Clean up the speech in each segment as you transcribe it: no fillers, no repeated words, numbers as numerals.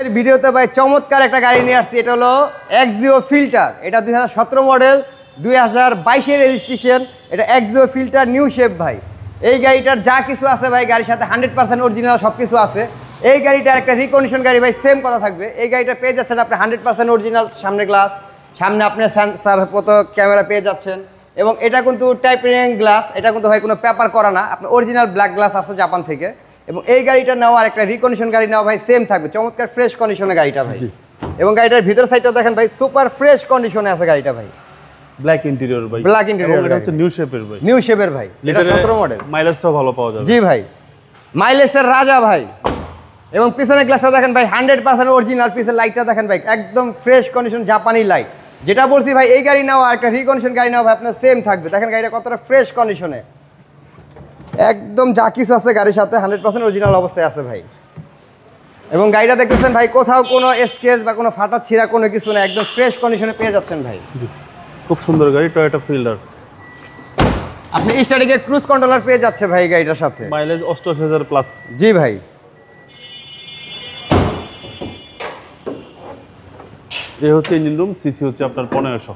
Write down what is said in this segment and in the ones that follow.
ভিডিওতে ভাই চমৎকার একটা গাড়ি নিয়ে আসছি। এটা হলো এক্সিও ফিল্টার। এটা 2017 মডেল, 2022 রেজিস্ট্রেশন। এটা এক্সিও ফিল্টার নিউ শেপ ভাই। এই গাড়িটার যা কিছু আছে ভাই, গাড়ির সাথে 100% অরিজিনাল সব কিছু আছে। এই গাড়িটার একটা রিকন্ডিশন গাড়ি ভাই, সেম কথা থাকবে। এই গাড়িটা পেয়ে যাচ্ছেন আপনি 100% অরিজিনাল, সামনে গ্লাস, সামনে আপনি সেন্সার মতো ক্যামেরা পেয়ে যাচ্ছেন। এবং এটা কিন্তু টাইটেনিয়াম গ্লাস, এটা কিন্তু ভাই কোনো পেপার করা না, আপনার অরিজিনাল ব্ল্যাক গ্লাস আসছে জাপান থেকে। এবং এই গাড়িটা নেওয়া আর একটা রিকন্ডিশন গাড়ি নেওয়া ভাই সেম থাকবে, চমৎকার ফ্রেশ কন্ডিশনে গাড়িটা ভাই। এবং গাড়িটার ভিতর সাইডটা দেখেন ভাই, সুপার ফ্রেশ কন্ডিশনে আছে গাড়িটা ভাই। ব্ল্যাক ইন্টেরিয়র ভাই, ব্ল্যাক ইন্টেরিয়র, এটা হচ্ছে নিউ শেপের ভাই। নিউ শেপের ভাই, এটা 17 মডেল। মাইলেজটাও ভালো পাওয়া যাবে। জি ভাই, মাইলেজের রাজা ভাই। এবং পিছনের গ্লাসটা দেখেন ভাই 100% অরিজিনাল, পিছনের লাইটটা দেখেন ভাই একদম ফ্রেশ কন্ডিশন জাপানি লাইট। যেটা বলছি ভাই, এই গাড়ি নেওয়া আর একটা রিকন্ডিশন গাড়ি নেওয়া ভাই আপনার সেম থাকবে। দেখেন গাড়িটা কতটা ফ্রেশ কন্ডিশনে, একদম যা কিছু আছে গাড়ির সাথে 100% অরিজিনাল অবস্থায় আছে ভাই। এবং গাড়িটা দেখতেছেন ভাই, কোথাও কোনো স্কেচ বা কোনো ফাটা ছিঁড়া কোনো কিছু না, একদম ফ্রেশ কন্ডিশনে পেয়ে যাচ্ছেন ভাই। খুব সুন্দর গাড়ি, টয়োটা ফিল্ডার। আপনি স্টার্টিংয়ে ক্রুজ কন্ট্রোলার পেয়ে যাচ্ছে ভাই গাড়িটার সাথে। Mileage 88,000 plus. জি ভাই। এই হচ্ছে ইঞ্জিন রুম, সিসি হচ্ছে আপনার 1500।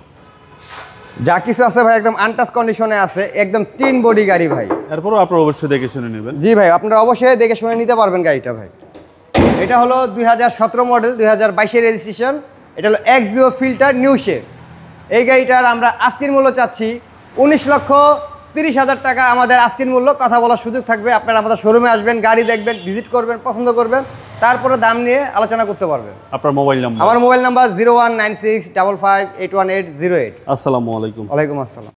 যা কিছু আছে ভাই একদম আনটাচ কন্ডিশনে আছে, একদম টিন বডি গাড়ি ভাই। এরপরও আপনারা অবশ্যই দেখে শুনে নেবেন। জি ভাই, আপনারা অবশ্যই দেখে শুনে নিতে পারবেন গাড়িটা ভাই। এটা হলো 2017 মডেল, 2022 রেজিস্ট্রেশন। এটা হলো এক্সিও ফিল্টার নিউ শেপ। এই গাড়িটার আমরা আস্কিন মূল্য চাচ্ছি 19,30,000 টাকা। আমাদের আস্কিন মূল্য, কথা বলার সুযোগ থাকবে। আপনারা আমাদের শোরুমে আসবেন, গাড়ি দেখবেন, ভিজিট করবেন, পছন্দ করবেন, তারপরে দাম নিয়ে আলোচনা করতে পারবেন। আপনার মোবাইল নাম্বার? আমার মোবাইল নাম্বার 019655818008। আসসালামু আলাইকুম। ওয়ালাইকুম আসসালাম।